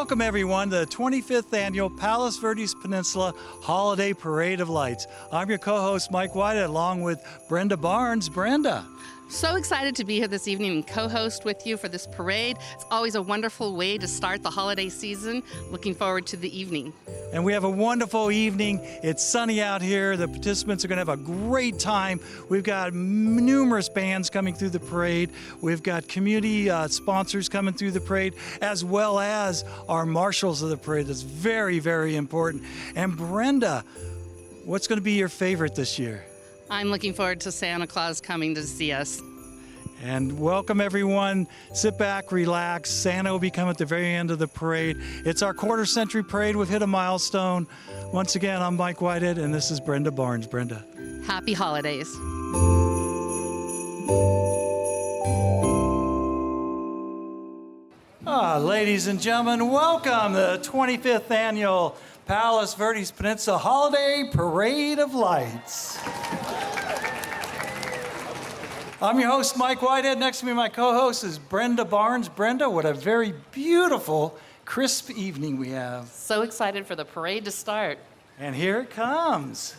welcome everyone to the 25th Annual Palos Verdes Peninsula Holiday Parade of Lights. I'm your co-host Mike Whitehead along with Brenda Barnes. Brenda. So excited to be here this evening and co-host with you for this parade. It's always a wonderful way to start the holiday season. Looking forward to the evening. And we have a wonderful evening. It's sunny out here. The participants are going to have a great time. We've got numerous bands coming through the parade. We've got community sponsors coming through the parade, as well as our marshals of the parade. That's very, very important. And Brenda, what's going to be your favorite this year? I'm looking forward to Santa Claus coming to see us. And welcome everyone. Sit back, relax. Santa will be coming at the very end of the parade. It's our quarter-century parade. We've hit a milestone. Once again, I'm Mike Whitehead, and this is Brenda Barnes. Brenda. Happy holidays. Ladies and gentlemen, welcome to the 25th Annual Palos Verdes Peninsula Holiday Parade of Lights. I'm your host, Mike Whitehead. Next to me, my co-host is Brenda Barnes. Brenda, what a very beautiful, crisp evening we have. So excited for the parade to start. And here it comes.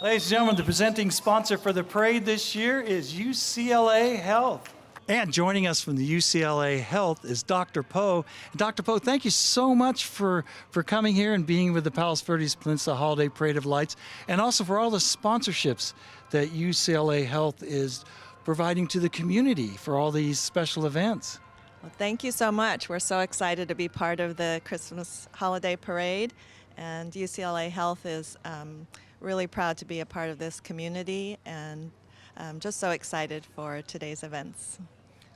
Ladies and gentlemen, the presenting sponsor for the parade this year is UCLA Health. And joining us from the UCLA Health is Dr. Poe. Dr. Poe, thank you so much for coming here and being with the Palos Verdes Peninsula Holiday Parade of Lights, and also for all the sponsorships that UCLA Health is providing to the community for all these special events. Well, thank you so much. We're so excited to be part of the Christmas Holiday Parade, and UCLA Health is really proud to be a part of this community, and just so excited for today's events.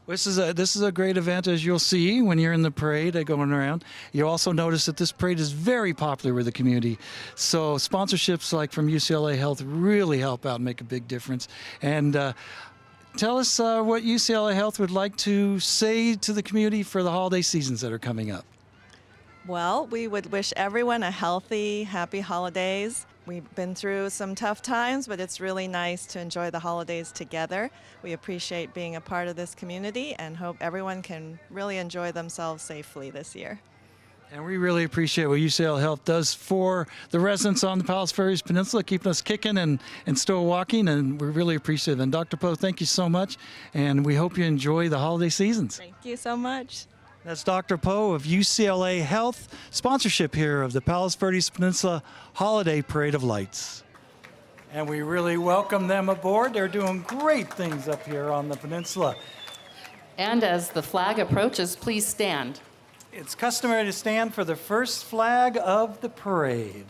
This is a great event, as you'll see when you're in the parade going around. You'll also notice that this parade is very popular with the community. So sponsorships like from UCLA Health really help out and make a big difference. And tell us what UCLA Health would like to say to the community for the holiday seasons that are coming up. Well, we would wish everyone a healthy, happy holidays. We've been through some tough times, but it's really nice to enjoy the holidays together. We appreciate being a part of this community and hope everyone can really enjoy themselves safely this year. And we really appreciate what UCLA Health does for the residents on the Palos Verdes Peninsula, keeping us kicking and still walking, and we really appreciate it. And Dr. Poe, thank you so much, and we hope you enjoy the holiday seasons. Thank you so much. That's Dr. Poe of UCLA Health, sponsorship here of the Palos Verdes Peninsula Holiday Parade of Lights. And we really welcome them aboard. They're doing great things up here on the peninsula. And as the flag approaches, please stand. It's customary to stand for the first flag of the parade.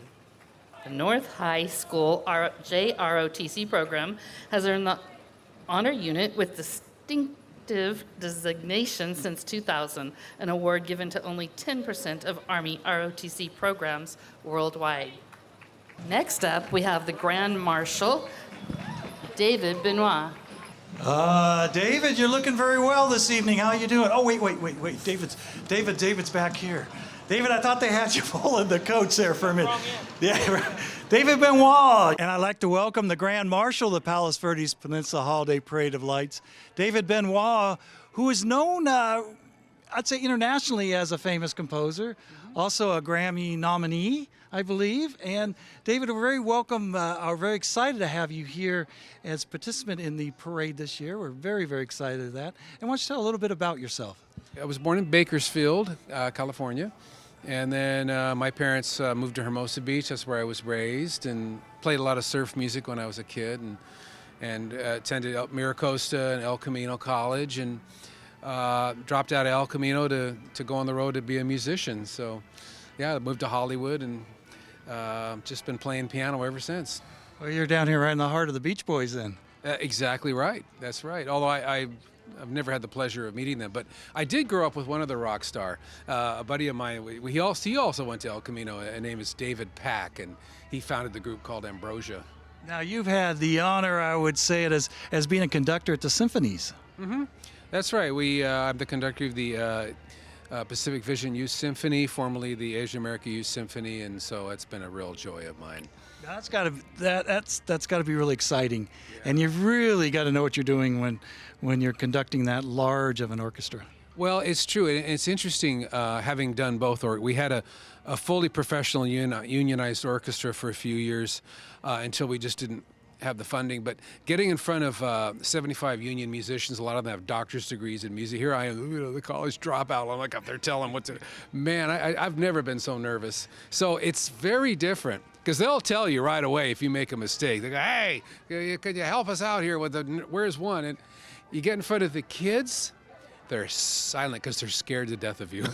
The North High School RHE.city program has earned the honor unit with distinctive designation since 2000, an award given to only 10% of Army ROTC programs worldwide. Next up, we have the Grand Marshal David Benoit. David, you're looking very well this evening. How are you doing? Oh, wait. David's back here. David, I thought they had you pulling the coach there for a minute. Yeah, David Benoit. And I'd like to welcome the Grand Marshal of the Palos Verdes Peninsula Holiday Parade of Lights, David Benoit, who is known, I'd say internationally as a famous composer, also a Grammy nominee, I believe. And David, we're very welcome, are very excited to have you here as a participant in the parade this year. We're very, very excited at that. And why don't you tell a little bit about yourself? I was born in Bakersfield, California, and then my parents moved to Hermosa Beach. That's where I was raised, and played a lot of surf music when I was a kid, and attended Miracosta and El Camino College, and dropped out of El Camino to go on the road to be a musician. So, yeah, I moved to Hollywood and just been playing piano ever since. Well, you're down here right in the heart of the Beach Boys then. Exactly right. That's right. Although I've never had the pleasure of meeting them, but I did grow up with one other rock star, a buddy of mine. He also went to El Camino. His name is David Pack, and he founded the group called Ambrosia. Now, you've had the honor, I would say it, as being a conductor at the symphonies. Mm-hmm. That's right. I'm the conductor of the Pacific Vision Youth Symphony, formerly the Asian American Youth Symphony, and so it's been a real joy of mine. That's got to be really exciting, and you've really got to know what you're doing when you're conducting that large of an orchestra. Well, it's true, and it's interesting having done both. We had a fully professional unionized orchestra for a few years until we just didn't have the funding. But getting in front of 75 union musicians, a lot of them have doctor's degrees in music. Here I am, the college dropout. I'm like up there telling them what to. Man, I've never been so nervous. So it's very different. Because they'll tell you right away if you make a mistake. They go, hey, could you help us out here with where's one? And you get in front of the kids, they're silent because they're scared to death of you.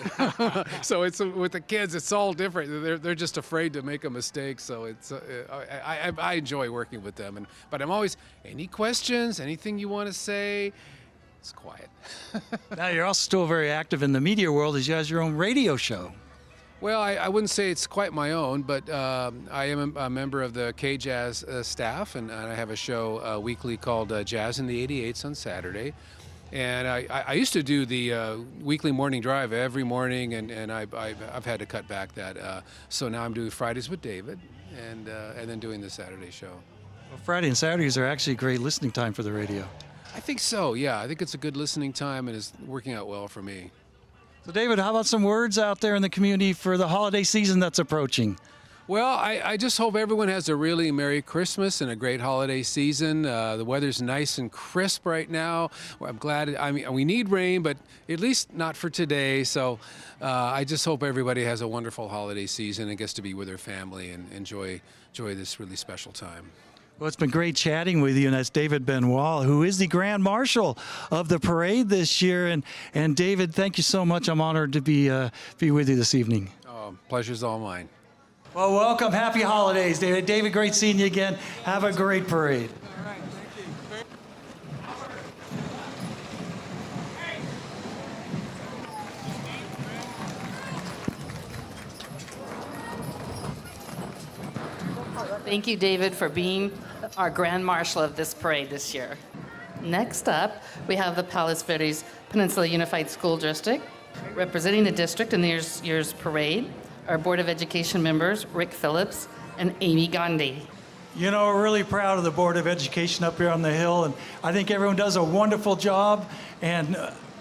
So it's with the kids, it's all different. They're just afraid to make a mistake. So it's I enjoy working with them. But I'm always, any questions, anything you want to say? It's quiet. Now you're also still very active in the media world as you have your own radio show. Well, I wouldn't say it's quite my own, but I am a member of the K-Jazz staff, and I have a show weekly called Jazz in the 88s on Saturday. And I used to do the weekly morning drive every morning, and I've had to cut back that. So now I'm doing Fridays with David, and then doing the Saturday show. Well, Friday and Saturdays are actually great listening time for the radio. I think so, yeah. I think it's a good listening time, and it's working out well for me. So, David, how about some words out there in the community for the holiday season that's approaching? Well, I just hope everyone has a really Merry Christmas and a great holiday season. The weather's nice and crisp right now. I'm glad. I mean, we need rain, but at least not for today. So I just hope everybody has a wonderful holiday season and gets to be with their family and enjoy this really special time. Well, it's been great chatting with you, and that's David Benoit, who is the Grand Marshal of the parade this year. And David, thank you so much. I'm honored to be with you this evening. Oh, pleasure's all mine. Well, welcome. Happy holidays, David. David, great seeing you again. Have a great parade. All right, thank you. Thank you, David, for being our Grand Marshal of this parade this year. Next up, we have the Palos Verdes Peninsula Unified School District. Representing the district in this year's parade, our Board of Education members, Rick Phillips and Amy Gandhi. You know, we're really proud of the Board of Education up here on the Hill, and I think everyone does a wonderful job. And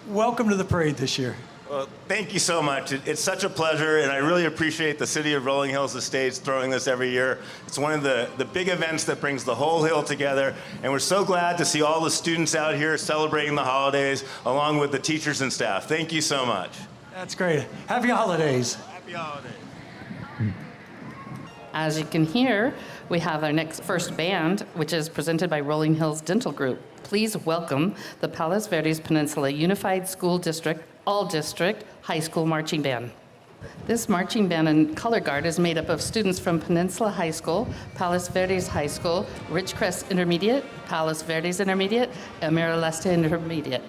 welcome to the parade this year. Well, thank you so much. It's such a pleasure, and I really appreciate the City of Rolling Hills Estates throwing this every year. It's one of the big events that brings the whole Hill together, and we're so glad to see all the students out here celebrating the holidays, along with the teachers and staff. Thank you so much. That's great. Happy holidays. Happy holidays. As you can hear, we have our first band, which is presented by Rolling Hills Dental Group. Please welcome the Palos Verdes Peninsula Unified School District, All-District High School Marching Band. This marching band and color guard is made up of students from Peninsula High School, Palos Verdes High School, Ridgecrest Intermediate, Palos Verdes Intermediate, and Marilesta Intermediate.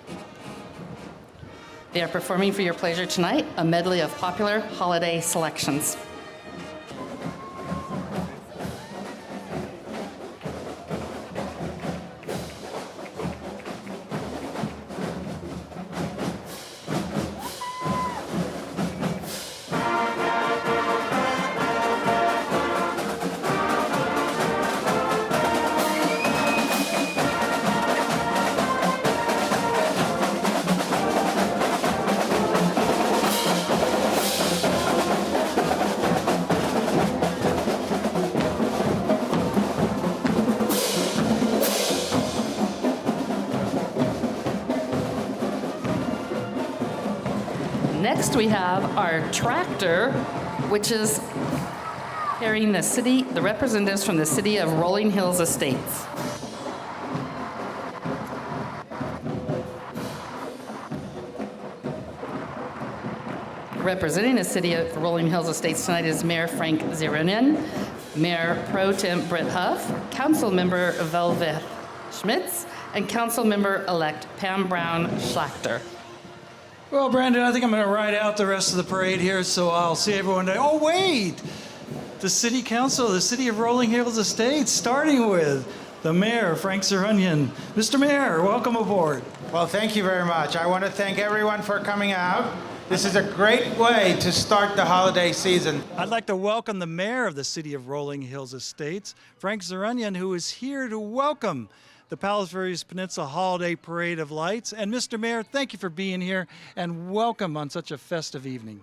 They are performing for your pleasure tonight a medley of popular holiday selections. Next, we have our tractor, which is carrying the representatives from the City of Rolling Hills Estates. Representing the City of Rolling Hills Estates tonight is Mayor Frank Zironen, Mayor Pro Tem Brett Huff, Council Member Velvet Schmitz, and Council Member-elect Pam Brown Schlachter. Well, Brandon, I think I'm going to ride out the rest of the parade here, so I'll see everyone today. Oh, wait! The City Council, the City of Rolling Hills Estates, starting with the Mayor, Frank Zironen. Mr. Mayor, welcome aboard. Well, thank you very much. I want to thank everyone for coming out. This is a great way to start the holiday season. I'd like to welcome the mayor of the city of Rolling Hills Estates, Frank Zuckerman, who is here to welcome the Palos Verdes Peninsula Holiday Parade of Lights. And Mr. Mayor, thank you for being here and welcome on such a festive evening.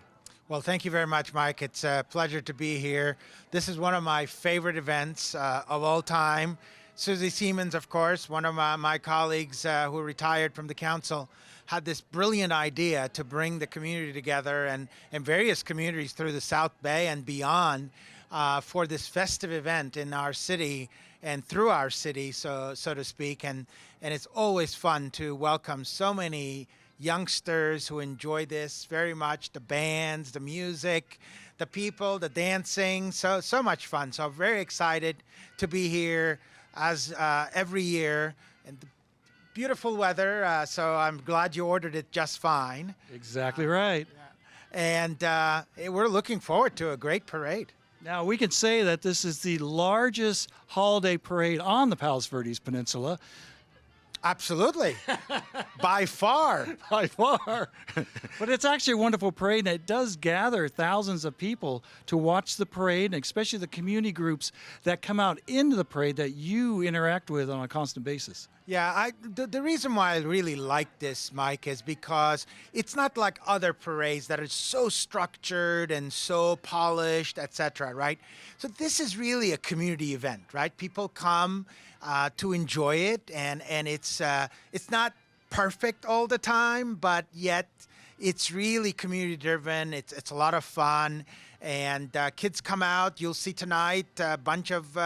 Well, thank you very much, Mike. It's a pleasure to be here. This is one of my favorite events of all time. Susie Siemens, of course, one of my colleagues who retired from the council, had this brilliant idea to bring the community together and various communities through the South Bay and beyond for this festive event in our city and through our city, so to speak. And it's always fun to welcome so many youngsters who enjoy this very much, the bands, the music, the people, the dancing, so much fun. So I'm very excited to be here as every year. And beautiful weather, so I'm glad you ordered it just fine. Exactly right. And we're looking forward to a great parade. Now, we can say that this is the largest holiday parade on the Palos Verdes Peninsula. Absolutely. By far. By far. But it's actually a wonderful parade, and it does gather thousands of people to watch the parade, and especially the community groups that come out into the parade that you interact with on a constant basis. Yeah, the reason why I really like this, Mike, is because it's not like other parades that are so structured and so polished, etc., right? So this is really a community event, right? People come to enjoy it, and it's not perfect all the time, but yet it's really community driven. It's a lot of fun, and kids come out. You'll see tonight a bunch of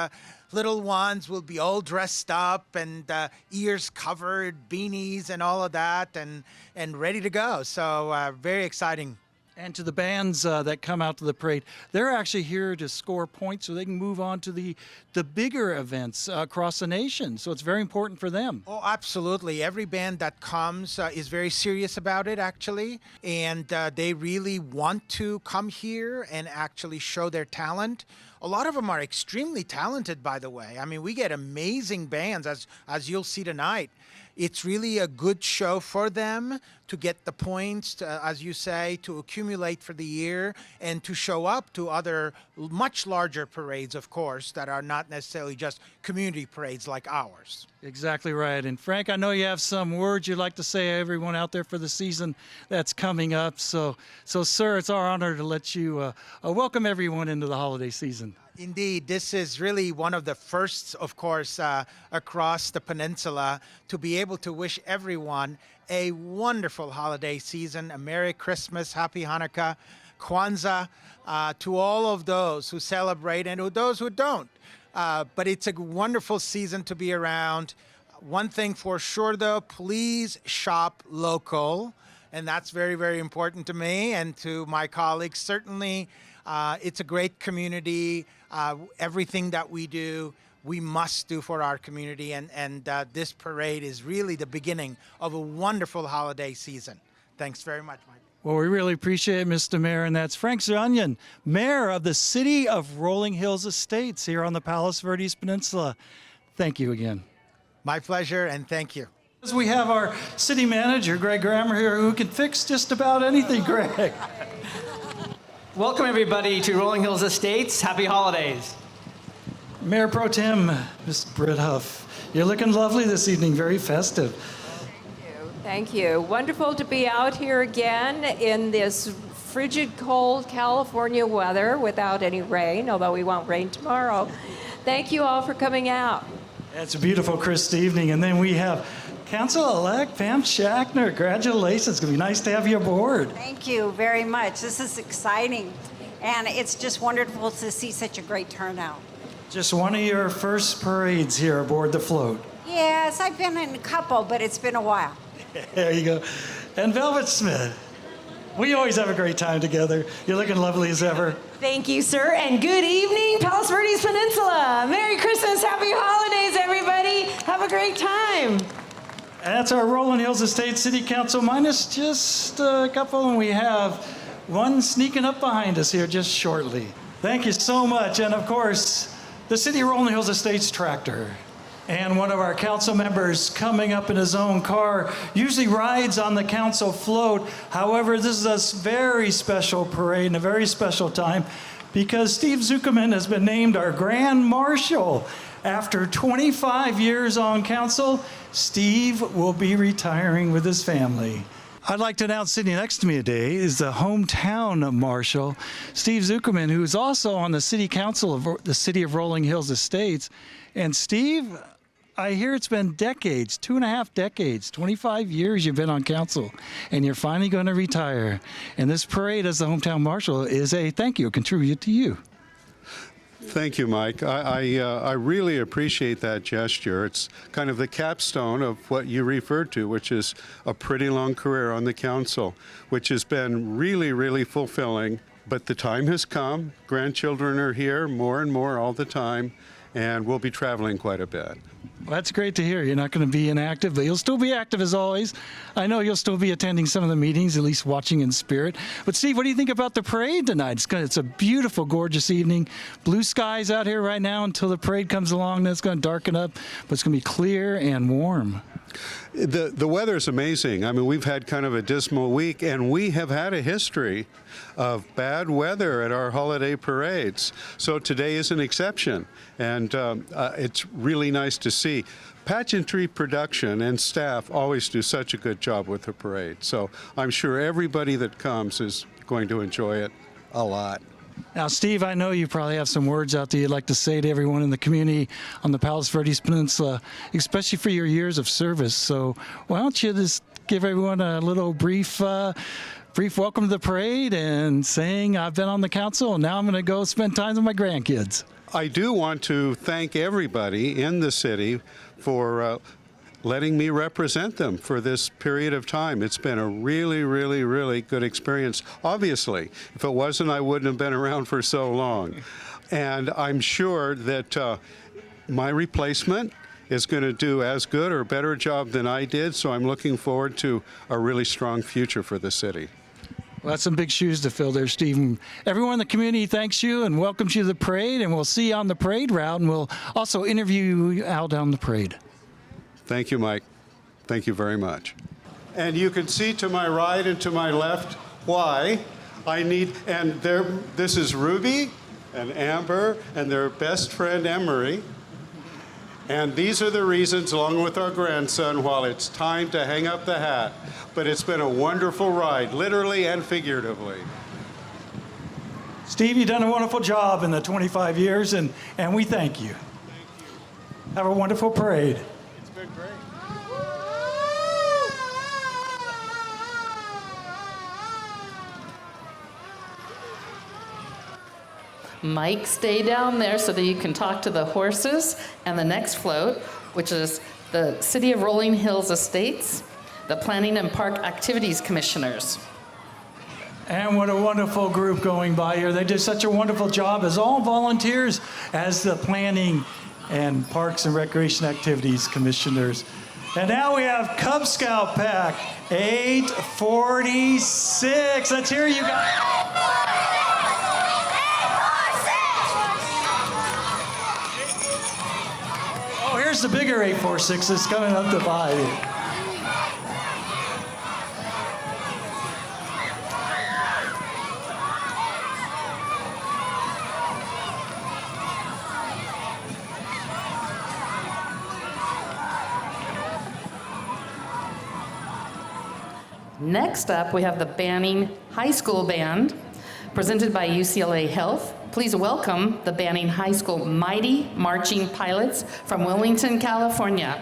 little ones will be all dressed up and ears covered, beanies and all of that, and ready to go. So very exciting. And to the bands that come out to the parade, they're actually here to score points so they can move on to the bigger events across the nation. So it's very important for them. Oh, absolutely. Every band that comes is very serious about it, actually. And they really want to come here and actually show their talent. A lot of them are extremely talented, by the way. I mean, we get amazing bands, as you'll see tonight. It's really a good show for them to get the points, to, as you say, to accumulate for the year and to show up to other much larger parades, of course, that are not necessarily just community parades like ours. Exactly right. And Frank, I know you have some words you'd like to say to everyone out there for the season that's coming up. So sir, it's our honor to let you welcome everyone into the holiday season. Indeed, this is really one of the firsts, of course, across the peninsula to be able to wish everyone a wonderful holiday season, a Merry Christmas, Happy Hanukkah, Kwanzaa, to all of those who celebrate and to those who don't. But it's a wonderful season to be around. One thing for sure, though, please shop local. And that's very, very important to me and to my colleagues. Certainly, it's a great community. Everything that we do, we must do for our community. And this parade is really the beginning of a wonderful holiday season. Thanks very much, Mike. Well, we really appreciate it, Mr. Mayor, and that's Frank Zuckerman, Mayor of the City of Rolling Hills Estates here on the Palos Verdes Peninsula. Thank you again. My pleasure, and thank you. We have our city manager, Greg Grammer, here, who can fix just about anything, Greg. Welcome, everybody, to Rolling Hills Estates. Happy holidays. Mayor Pro Tem, Ms. Britt Huff, you're looking lovely this evening, very festive. Thank you. Wonderful to be out here again in this frigid, cold California weather without any rain, although we won't rain tomorrow. Thank you all for coming out. It's a beautiful, crisp evening. And then we have Council-elect Pam Shackner. Congratulations. It's going to be nice to have you aboard. Thank you very much. This is exciting. And it's just wonderful to see such a great turnout. Just one of your first parades here aboard the float. Yes, I've been in a couple, but it's been a while. There you go. And Velvet Smith. We always have a great time together. You're looking lovely as ever. Thank you, sir, and good evening, Palos Verdes Peninsula. Merry Christmas, Happy Holidays, everybody. Have a great time. And that's our Rolling Hills Estate City Council, minus just a couple, and we have one sneaking up behind us here just shortly. Thank you so much. And of course, the City of Rolling Hills Estates tractor. And one of our council members coming up in his own car usually rides on the council float. However, this is a very special parade and a very special time because Steve Zuckerman has been named our Grand Marshal. After 25 years on council, Steve will be retiring with his family. I'd like to announce sitting next to me today is the hometown marshal, Steve Zuckerman, who is also on the city council of the city of Rolling Hills Estates. And Steve, I hear it's been decades, 2.5 decades, 25 years you've been on council, and you're finally going to retire. And this parade as the hometown marshal is a thank you, a contribute to you. Thank you, Mike. I really appreciate that gesture. It's kind of the capstone of what you referred to, which is a pretty long career on the council, which has been really, really fulfilling. But the time has come. Grandchildren are here more and more all the time, and we'll be traveling quite a bit. Well, that's great to hear. You're not going to be inactive, but you'll still be active as always. I know you'll still be attending some of the meetings, at least watching in spirit. But Steve, what do you think about the parade tonight? It's a beautiful, gorgeous evening. Blue skies out here right now until the parade comes along. Then it's going to darken up, but it's going to be clear and warm. The weather's amazing. I mean, we've had kind of a dismal week, and we have had a history of bad weather at our holiday parades. So today is an exception, and it's really nice to see. Pageantry production and staff always do such a good job with the parade. So I'm sure everybody that comes is going to enjoy it a lot. Now, Steve, I know you probably have some words out there you'd like to say to everyone in the community on the Palos Verdes Peninsula, especially for your years of service. So why don't you just give everyone a little brief welcome to the parade and saying I've been on the council and now I'm going to go spend time with my grandkids. I do want to thank everybody in the city for letting me represent them for this period of time. It's been a really, really, really good experience. Obviously, if it wasn't, I wouldn't have been around for so long. And I'm sure that my replacement is going to do as good or better job than I did, so I'm looking forward to a really strong future for the city. Well, that's some big shoes to fill there, Steve. And everyone in the community thanks you and welcomes you to the parade, and we'll see you on the parade route, and we'll also interview you out on the parade. Thank you, Mike. Thank you very much. And you can see to my right and to my left why I need, and this is Ruby and Amber and their best friend Emery. And these are the reasons, along with our grandson, while it's time to hang up the hat. But it's been a wonderful ride, literally and figuratively. Steve, you've done a wonderful job in the 25 years, and we thank you. Have a wonderful parade. It's been great. Mike, stay down there so that you can talk to the horses and the next float, which is the City of Rolling Hills Estates, the Planning and Park Activities Commissioners. And what a wonderful group going by here. They did such a wonderful job as all volunteers as the Planning and Parks and Recreation Activities Commissioners. And now we have Cub Scout Pack 846. Let's hear you guys. Oh, here's the bigger 846s coming up the bayou. Next up, we have the Banning High School Band, presented by UCLA Health. Please welcome the Banning High School Mighty Marching Pilots from Wilmington, California.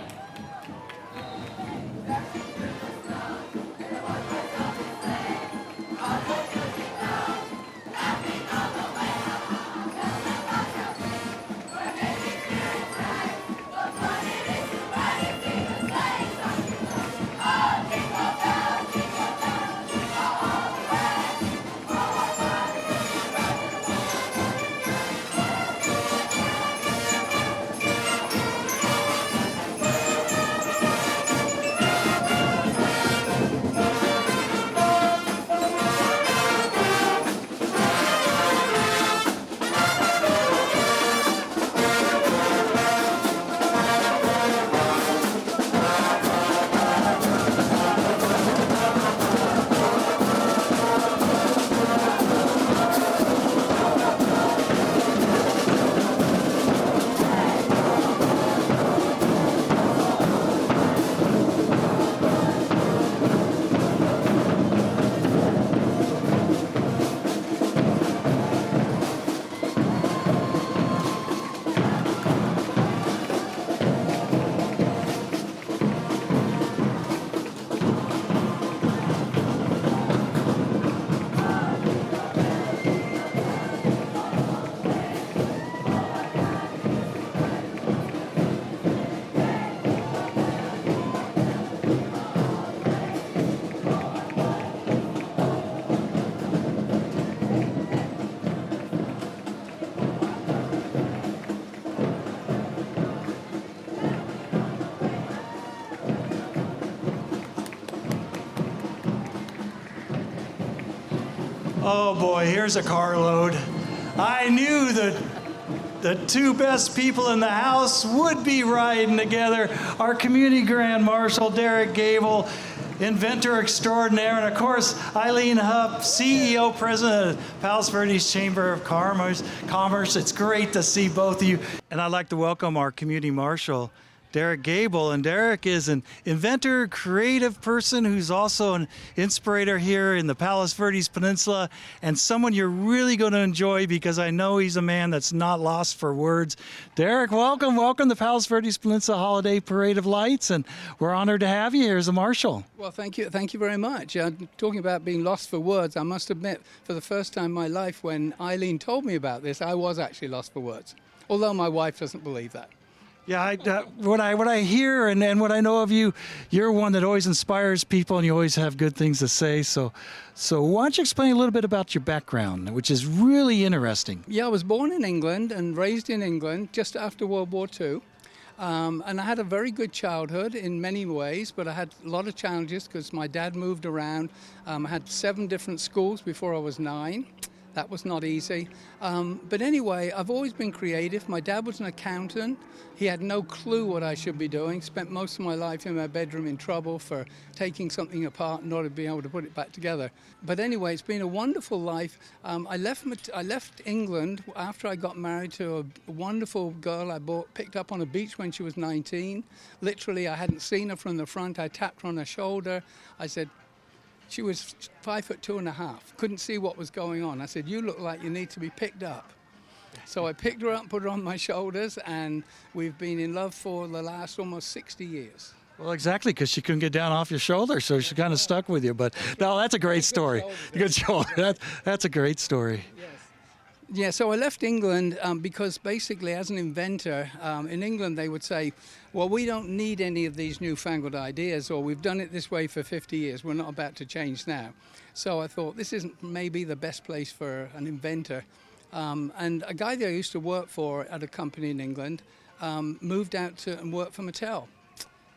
Oh boy, here's a carload. I knew that the two best people in the house would be riding together. Our community Grand Marshal Derek Gable, inventor extraordinaire, and of course Eileen Hupp, CEO, president of Palos Verdes Chamber of Commerce. It's great to see both of you. And I'd like to welcome our community marshal, Derek Gable. And Derek is an inventor, creative person who's also an inspirator here in the Palos Verdes Peninsula, and someone you're really going to enjoy because I know he's a man that's not lost for words. Derek, welcome to Palos Verdes Peninsula Holiday Parade of Lights, and we're honored to have you here as a marshal. Well, thank you very much. Talking about being lost for words, I must admit, for the first time in my life, when Eileen told me about this, I was actually lost for words, although my wife doesn't believe that. Yeah, what I hear and what I know of you, you're one that always inspires people and you always have good things to say. So why don't you explain a little bit about your background, which is really interesting. Yeah, I was born in England and raised in England just after World War II. And I had a very good childhood in many ways, but I had a lot of challenges because my dad moved around. I had 7 different schools before I was 9. That was not easy. But anyway, I've always been creative. My dad was an accountant. He had no clue what I should be doing. Spent most of my life in my bedroom in trouble for taking something apart in order to be able to put it back together. But anyway, it's been a wonderful life. I left England after I got married to a wonderful girl I picked up on a beach when she was 19. Literally, I hadn't seen her from the front. I tapped her on her shoulder. I said, she was 5'2.5". Couldn't see what was going on. I said, "You look like you need to be picked up." So I picked her up and put her on my shoulders, and we've been in love for the last almost 60 years. Well, exactly, because she couldn't get down off your shoulder, so she kind of stuck with you. But no, that's a great story. Good shoulder. That's a great story. Yeah, so I left England because basically as an inventor, in England they would say, well, we don't need any of these newfangled ideas, or we've done it this way for 50 years, we're not about to change now. So I thought this isn't maybe the best place for an inventor. And a guy that I used to work for at a company in England moved out and worked for Mattel.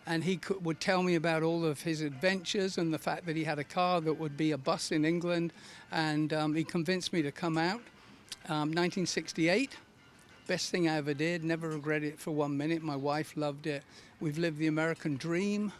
And he would tell me about all of his adventures and the fact that he had a car that would be a bus in England. And he convinced me to come out. 1968, best thing I ever did, never regretted it for 1 minute. My wife loved it. We've lived the American dream.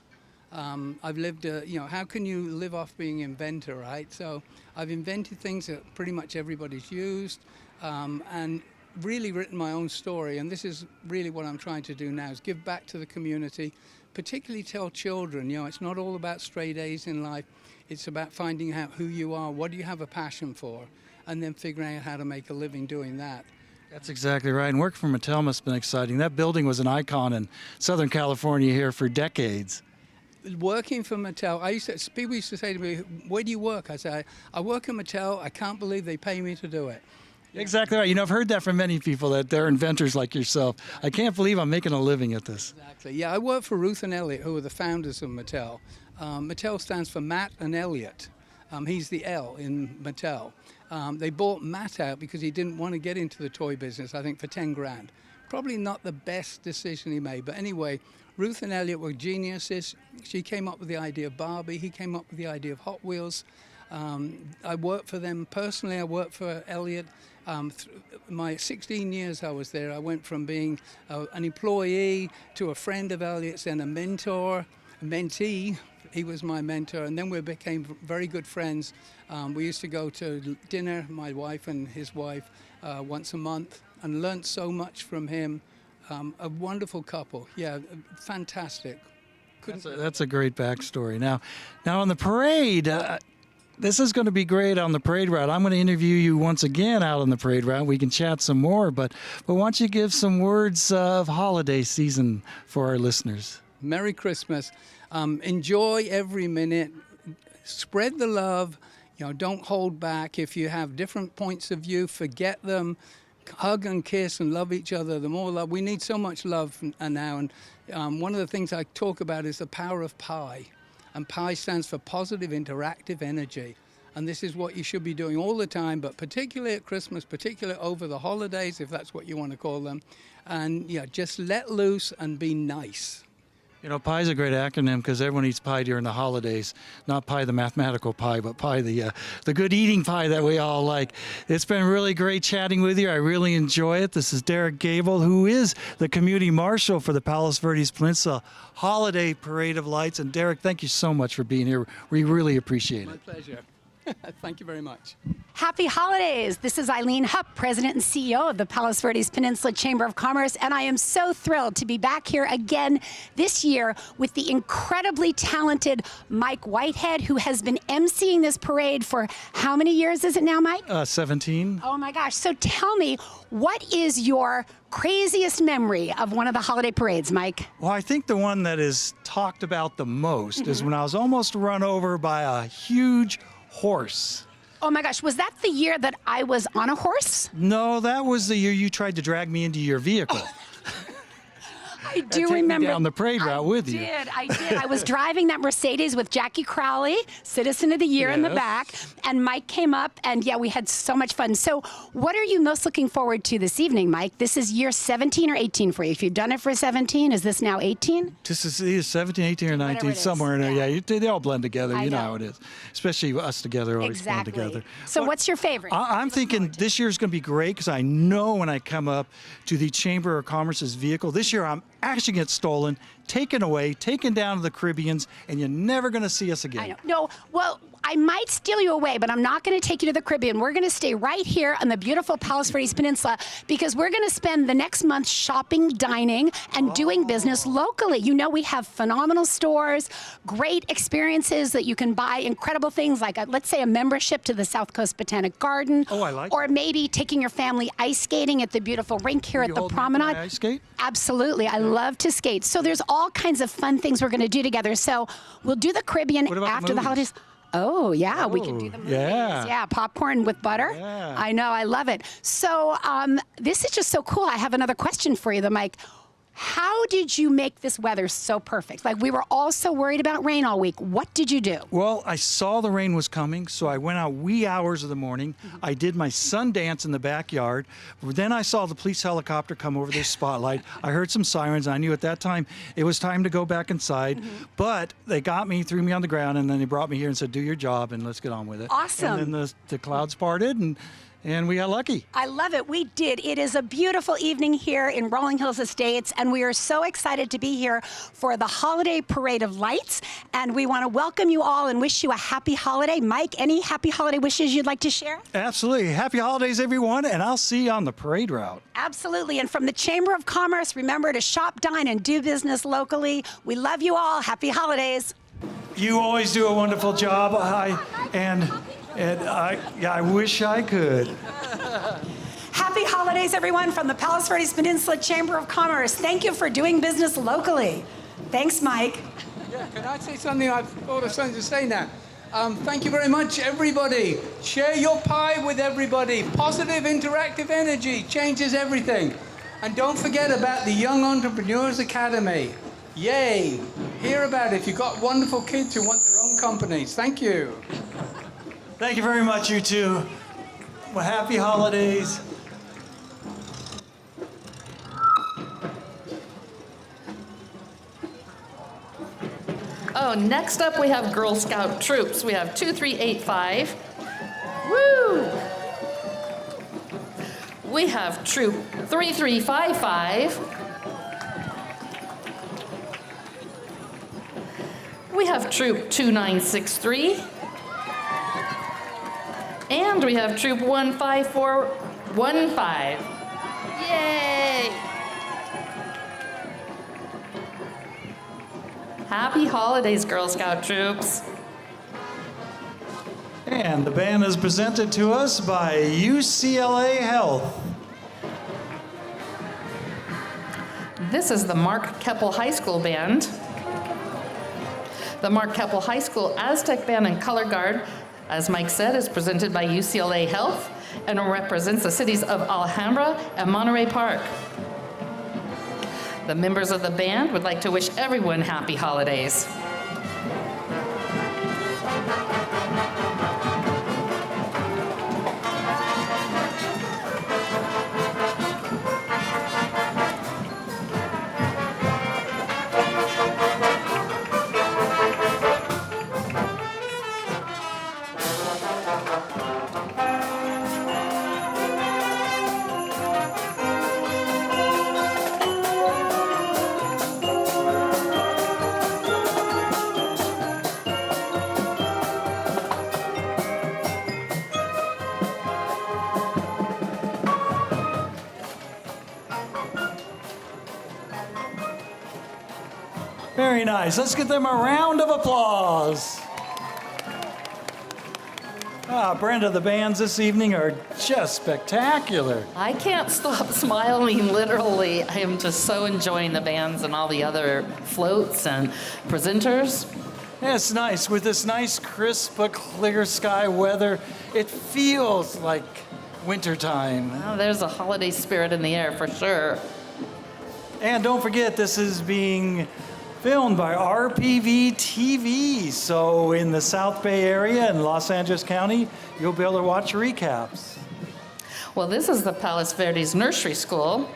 I've lived, how can you live off being an inventor, right? So I've invented things that pretty much everybody's used, and really written my own story. And this is really what I'm trying to do now, is give back to the community, particularly tell children, it's not all about straight A's in life. It's about finding out who you are, what do you have a passion for, and then figuring out how to make a living doing that. That's exactly right. And working for Mattel must have been exciting. That building was an icon in Southern California here for decades. Working for Mattel, people used to say to me, "Where do you work?" I say, "I work at Mattel. I can't believe they pay me to do it." Exactly right. I've heard that from many people, that they're inventors like yourself. I can't believe I'm making a living at this. Exactly. Yeah, I work for Ruth and Elliot, who are the founders of Mattel. Mattel stands for Matt and Elliot. He's the L in Mattel. They bought Matt out because he didn't want to get into the toy business, I think, for 10 grand. Probably not the best decision he made. But anyway, Ruth and Elliot were geniuses. She came up with the idea of Barbie. He came up with the idea of Hot Wheels. I worked for them personally. I worked for Elliot. My 16 years I was there, I went from being an employee to a friend of Elliot's and a mentor, a mentee. He was my mentor, and then we became very good friends. We used to go to dinner, my wife and his wife, once a month, and learned so much from him. A wonderful couple. Yeah, fantastic. That's a great backstory. Now on the parade, this is going to be great on the parade route. I'm going to interview you once again out on the parade route. We can chat some more, but why don't you give some words of holiday season for our listeners? Merry Christmas. Enjoy every minute. Spread the love. Don't hold back. If you have different points of view, forget them. Hug and kiss and love each other. The more love. We need so much love now. And one of the things I talk about is the power of pi. And pi stands for positive interactive energy. And this is what you should be doing all the time, but particularly at Christmas, particularly over the holidays, if that's what you want to call them. And just let loose and be nice. You know, PIE is a great acronym because everyone eats pie during the holidays. Not pie the mathematical pie, but pie the good eating pie that we all like. It's been really great chatting with you. I really enjoy it. This is Derek Gable, who is the community marshal for the Palos Verdes Peninsula Holiday Parade of Lights. And Derek, thank you so much for being here. We really appreciate it. My pleasure. Thank you very much. Happy holidays. This is Eileen Hupp, President and CEO of the Palos Verdes Peninsula Chamber of Commerce, and I am so thrilled to be back here again this year with the incredibly talented Mike Whitehead, who has been emceeing this parade for how many years is it now, Mike? 17. Oh my gosh. So tell me, what is your craziest memory of one of the holiday parades, Mike? Well, I think the one that is talked about the most is when I was almost run over by a huge horse. Oh my gosh, was that the year that I was on a horse? No, that was the year you tried to drag me into your vehicle. I do remember. Me down the parade route with you. I did. I was driving that Mercedes with Jackie Crowley, Citizen of the Year in the back, and Mike came up, and yeah, we had so much fun. So what are you most looking forward to this evening, Mike? This is year 17 or 18 for you. If you've done it for 17, is this now 18? This is either 17, 18, or 19, somewhere in there. Yeah, they all blend together. You know how it is. Especially us together, always blend together. So what's your favorite? I'm thinking this year's going to be great because I know when I come up to the Chamber of Commerce's vehicle, this year I'm actually get stolen, taken away, taken down to the Caribbeans, and you're never going to see us again. I know. No, well, I might steal you away, but I'm not going to take you to the Caribbean. We're going to stay right here on the beautiful Palos Verdes Peninsula because we're going to spend the next month shopping, dining, and doing business locally. You know, we have phenomenal stores, great experiences that you can buy, incredible things like, let's say, a membership to the South Coast Botanic Garden. Oh, I like Or that. maybe taking your family ice skating at the beautiful rink here at the Promenade. Ice skate? Absolutely. I love to skate. So there's all kinds of fun things we're going to do together. So we'll do the Caribbean after the holidays. Oh, yeah, we can do the movies. Yeah, popcorn with butter. Yeah. I know, I love it. So this is just so cool. I have another question for you, though, Mike. How did you make this weather so perfect? Like, we were all so worried about rain all week. What did you do? Well, I saw the rain was coming, so I went out wee hours of the morning. I did my sun dance in the backyard. Then I saw the police helicopter come over this spotlight. I heard some sirens. I knew at that time it was time to go back inside. But they got me, threw me on the ground, and then they brought me here and said, do your job, and let's get on with it. Awesome. And then the clouds parted, and we got lucky. I love it. We did. It is a beautiful evening here in Rolling Hills Estates, and we are so excited to be here for the Holiday Parade of Lights. And we want to welcome you all and wish you a happy holiday. Mike, any happy holiday wishes you'd like to share? Absolutely. Happy holidays, everyone, and I'll see you on the parade route. Absolutely. And from the Chamber of Commerce, remember to shop, dine, and do business locally. We love you all. Happy holidays. You always do a wonderful job. I wish I could. Happy holidays, everyone, from the Palos Verdes Peninsula Chamber of Commerce. Thank you for doing business locally. Thanks, Mike. Yeah, can I say something? I've thought of something to say now. Thank you very much, everybody. Share your pie with everybody. Positive, interactive energy changes everything. And don't forget about the Young Entrepreneurs Academy. Yay! Hear about it if you've got wonderful kids who want their own companies. Thank you. Thank you very much, you two. Well, happy holidays. Oh, next up we have Girl Scout troops. We have 2385. Woo! We have troop 3355. We have troop 2963. And we have troop 15415. Yay! Happy holidays, Girl Scout troops. And the band is presented to us by UCLA Health. This is the Mark Keppel High School Band. The Mark Keppel High School Aztec Band and Color Guard, as Mike said, is presented by UCLA Health and represents the cities of Alhambra and Monterey Park. The members of the band would like to wish everyone happy holidays. Very nice. Let's give them a round of applause. Brenda, the bands this evening are just spectacular. I can't stop smiling, literally. I am just so enjoying the bands and all the other floats and presenters. Yeah, it's nice. With this nice, crisp, clear sky weather, it feels like wintertime. Oh, there's a holiday spirit in the air for sure. And don't forget, this is being filmed by RPV TV. So in the South Bay area in Los Angeles County, you'll be able to watch recaps. Well, this is the Palos Verdes Nursery School,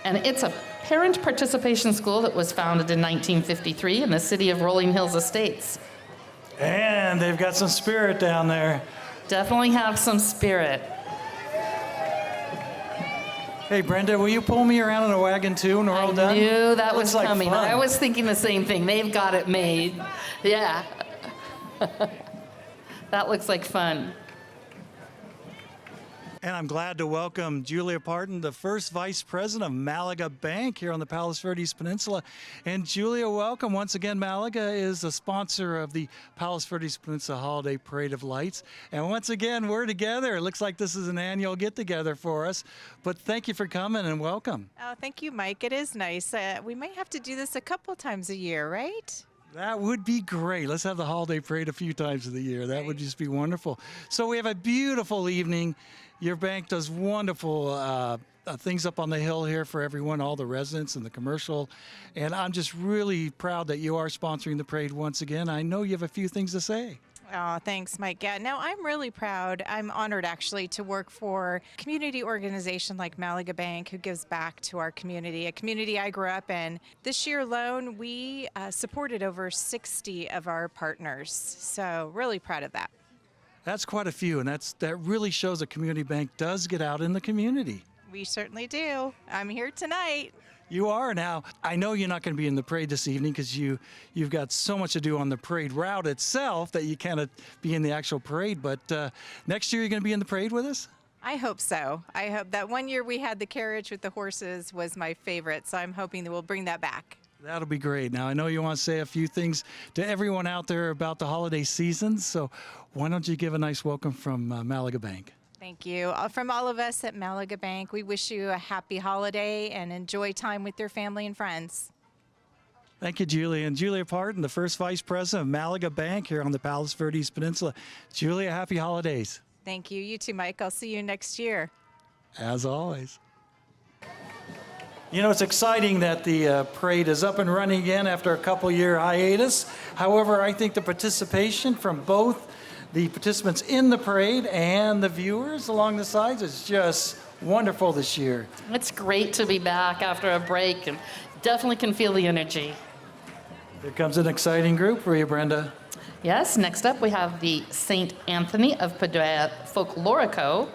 and it's a parent participation school that was founded in 1953 in the city of Rolling Hills Estates. And they've got some spirit down there. Definitely have some spirit. Hey, Brenda, will you pull me around in a wagon too when we're all done? I knew that was Looks like coming. fun. I was thinking the same thing. They've got it made. Yeah. That looks like fun. And I'm glad to welcome Julia Parton, the first vice president of Malaga Bank here on the Palos Verdes Peninsula. And Julia, welcome. Once again, Malaga is a sponsor of the Palos Verdes Peninsula Holiday Parade of Lights. And once again, we're together. It looks like this is an annual get-together for us. But thank you for coming and welcome. Oh, thank you, Mike. It is nice. We might have to do this a couple times a year, right? That would be great. Let's have the holiday parade a few times of the year. That would just be wonderful. So we have a beautiful evening. Your bank does wonderful things up on the hill here for everyone, all the residents and the commercial. And I'm just really proud that you are sponsoring the parade once again. I know you have a few things to say. Oh, thanks, Mike. Yeah, no, I'm really proud. I'm honored, actually, to work for a community organization like Malaga Bank, who gives back to our community, a community I grew up in. This year alone, we supported over 60 of our partners. So really proud of that. That's quite a few, and that really shows a community bank does get out in the community. We certainly do. I'm here tonight. You are now. I know you're not going to be in the parade this evening because you've got so much to do on the parade route itself that you can't be in the actual parade. But next year you're going to be in the parade with us? I hope so. I hope that one year we had the carriage with the horses was my favorite, so I'm hoping that we'll bring that back. That'll be great. Now, I know you want to say a few things to everyone out there about the holiday season, so why don't you give a nice welcome from Malaga Bank? Thank you. From all of us at Malaga Bank, we wish you a happy holiday and enjoy time with your family and friends. Thank you, Julia. And Julia Parton, the first vice president of Malaga Bank here on the Palos Verdes Peninsula. Julia, happy holidays. Thank you. You too, Mike. I'll see you next year. As always. You know, it's exciting that the parade is up and running again after a couple-year hiatus. However, I think the participation from both the participants in the parade and the viewers along the sides is just wonderful this year. It's great to be back after a break and definitely can feel the energy. Here comes an exciting group for you, Brenda. Yes, next up we have the St. Anthony of Padua Folklorico,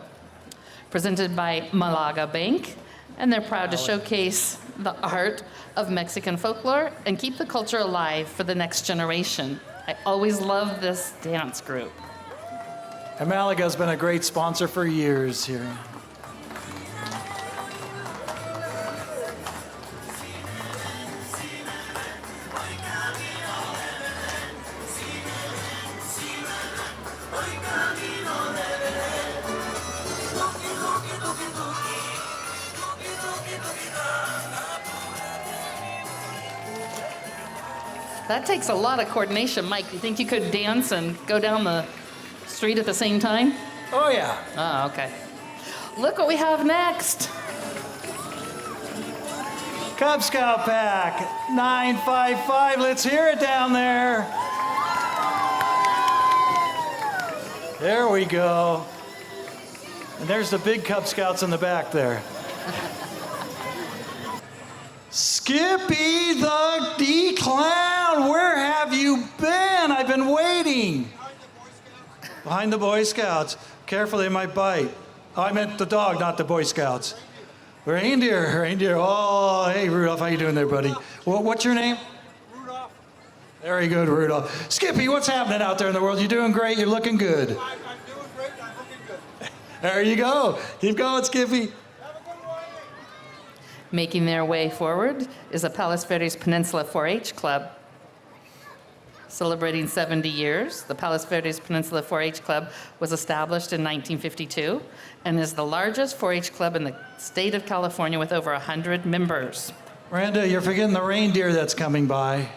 presented by Malaga Bank. And they're proud to showcase the art of Mexican folklore and keep the culture alive for the next generation. I always love this dance group. And Malaga's been a great sponsor for years here. That takes a lot of coordination. Mike, you think you could dance and go down the street at the same time? Oh, yeah. Oh, okay. Look what we have next. Cub Scout Pack 955. Let's hear it down there. There we go. And there's the big Cub Scouts in the back there. Skippy the D-Clown, where have you been? I've been waiting. Behind the Boy Scouts. Careful, they might bite. Oh, I meant the dog, not the Boy Scouts. Reindeer. Oh, hey, Rudolph, how you doing there, buddy? What's your name? Rudolph. Very good, Rudolph. Skippy, what's happening out there in the world? You're doing great. You're looking good. I'm doing great. I'm looking good. There you go. Keep going, Skippy. Making their way forward is the Palos Verdes Peninsula 4-H Club. Celebrating 70 years, the Palos Verdes Peninsula 4-H Club was established in 1952 and is the largest 4-H club in the state of California with over 100 members. Brenda, you're forgetting the reindeer that's coming by.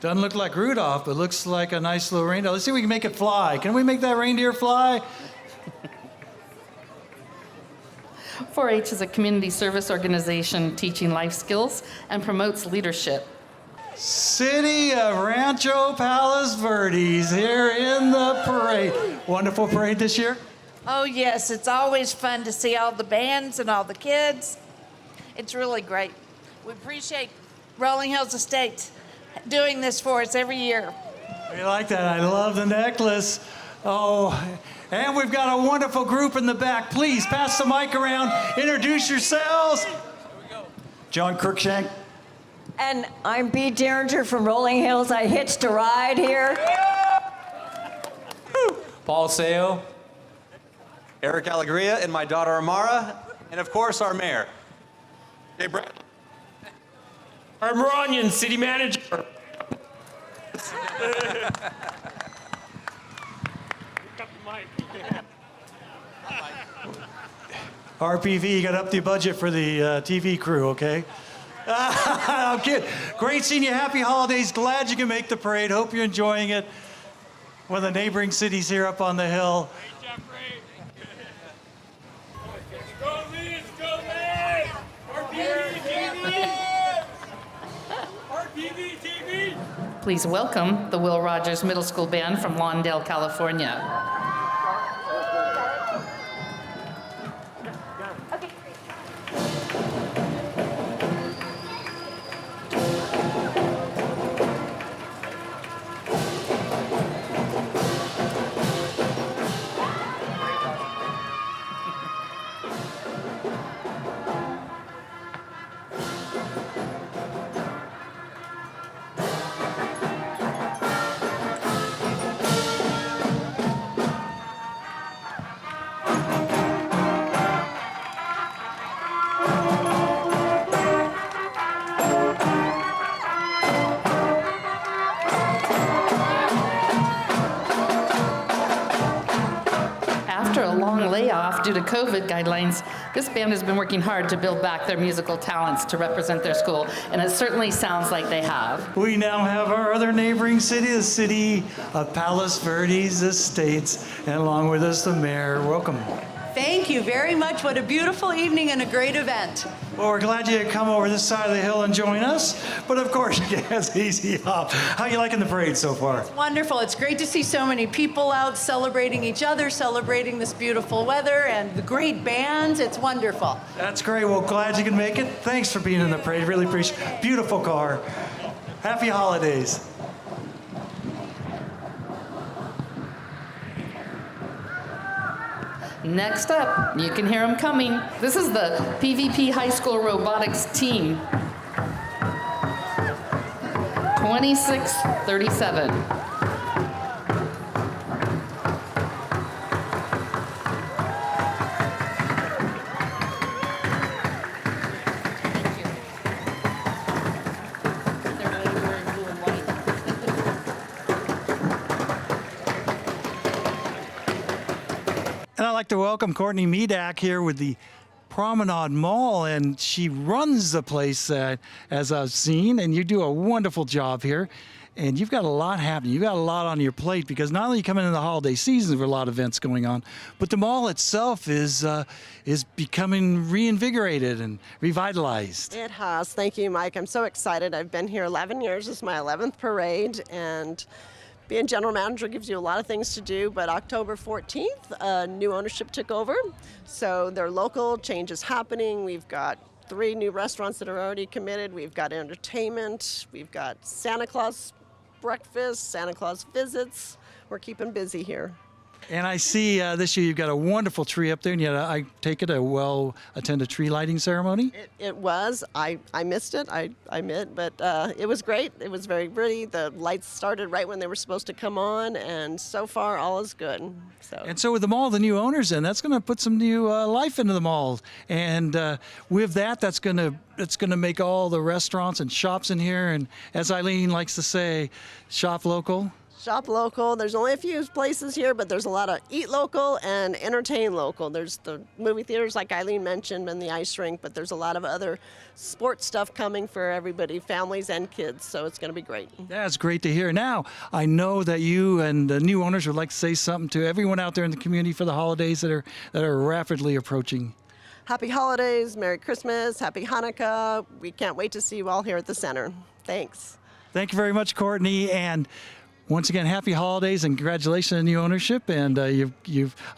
Doesn't look like Rudolph, but looks like a nice little reindeer. Let's see if we can make it fly. Can we make that reindeer fly? 4-H is a community service organization teaching life skills and promotes leadership. City of Rancho Palos Verdes here in the parade. Wonderful parade this year? Oh, yes. It's always fun to see all the bands and all the kids. It's really great. We appreciate Rolling Hills Estates doing this for us every year. We like that. I love the necklace. Oh, and we've got a wonderful group in the back. Please pass the mic around. Introduce yourselves. John Cruikshank. And I'm Bea Derringer from Rolling Hills. I hitched a ride here. Paul Seo, Eric Alegria, and my daughter Amara, and of course our mayor. Hey, Brenda. I'm Ronyan, city manager. RPV, you got to up the budget for the TV crew, okay? I'm kidding. Great seeing you. Happy holidays. Glad you can make the parade. Hope you're enjoying it. One of the neighboring cities here up on the hill. Go Leeds, go Leeds! RPV TV! RPV TV! Please welcome the Will Rogers Middle School Band from Lawndale, California. Due to COVID guidelines, this band has been working hard to build back their musical talents to represent their school, and it certainly sounds like they have. We now have our other neighboring city, the city of Palos Verdes Estates, and along with us, the mayor. Welcome. Thank you very much. What a beautiful evening and a great event. Well, we're glad you could come over this side of the hill and join us, but of course, it's easy up. How you liking the parade so far? Wonderful. It's great to see so many people out celebrating each other, celebrating this beautiful weather and the great bands. It's wonderful. That's great. Well, glad you can make it. Thanks for being in the parade. Really appreciate it. Beautiful car. Happy holidays. Next up, you can hear them coming. This is the PVP High School Robotics team. 2637. And I'd like to welcome Courtney Medak here with the Promenade Mall, and she runs the place as I've seen, and you do a wonderful job here. And you've got a lot happening. You've got a lot on your plate because not only you come into the holiday season with a lot of events going on, but the mall itself is becoming reinvigorated and revitalized. It has. Thank you, Mike. I'm so excited. I've been here 11 years. This is my 11th parade, and being general manager gives you a lot of things to do, but October 14th, new ownership took over. So they're local, change is happening. We've got 3 new restaurants that are already committed. We've got entertainment. We've got Santa Claus breakfast, Santa Claus visits. We're keeping busy here. And I see this year you've got a wonderful tree up there, and yet I take it a well-attended tree lighting ceremony? It was. I missed it, I admit, but it was great. It was very pretty. The lights started right when they were supposed to come on, and so far all is good. And so with the mall, the new owners in, that's going to put some new life into the mall. And with that, that's going to make all the restaurants and shops in here, and as Eileen likes to say, shop local. Shop local. There's only a few places here, but there's a lot of eat local and entertain local. There's the movie theaters, like Eileen mentioned, and the ice rink, but there's a lot of other sports stuff coming for everybody, families and kids, so it's going to be great. That's great to hear. Now, I know that you and the new owners would like to say something to everyone out there in the community for the holidays that are rapidly approaching. Happy holidays, Merry Christmas, Happy Hanukkah. We can't wait to see you all here at the center. Thanks. Thank you very much, Courtney, and once again, happy holidays and congratulations on new ownership. And I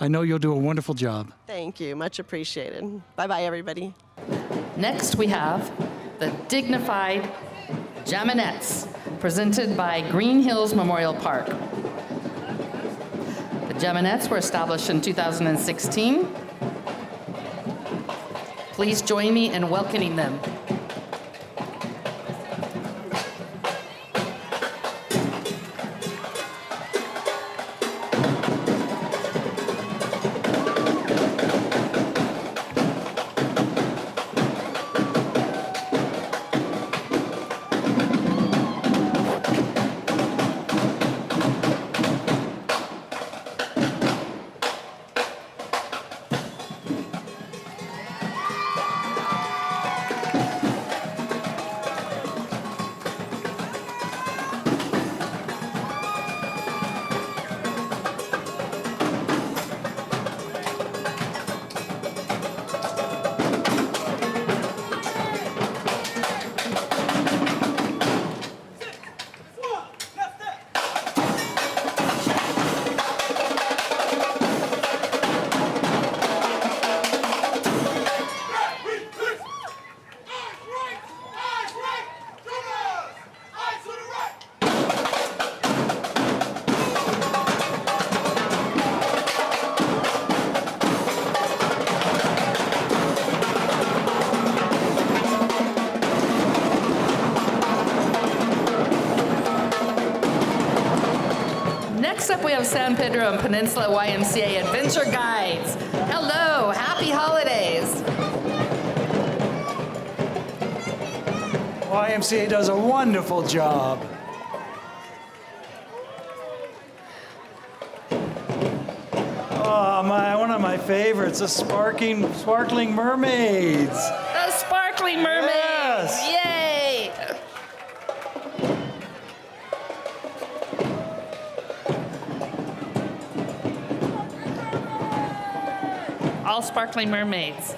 know you'll do a wonderful job. Thank you, much appreciated. Bye-bye, everybody. Next, we have the Dignified Jaminettes, presented by Green Hills Memorial Park. The Jaminettes were established in 2016. Please join me in welcoming them. Next up, we have San Pedro and Peninsula YMCA Adventure Guides. Hello, happy holidays. YMCA does a wonderful job. Oh, one of my favorites, the sparkling mermaids. The sparkling mermaids, yes. Yay! All sparkling mermaids.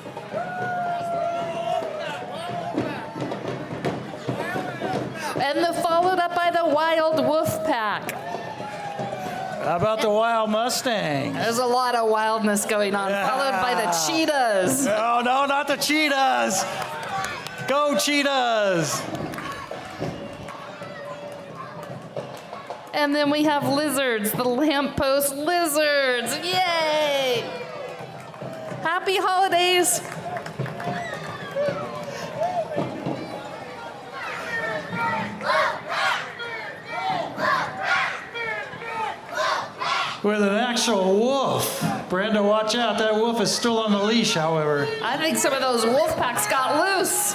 And then followed up by the Wild Wolf Pack. How about the Wild Mustang? There's a lot of wildness going on, followed by the cheetahs. No, not the cheetahs. Go cheetahs. And then we have lizards, the lamppost lizards. Yay! Happy holidays. With an actual wolf. Brenda, watch out. That wolf is still on the leash, however. I think some of those wolf packs got loose.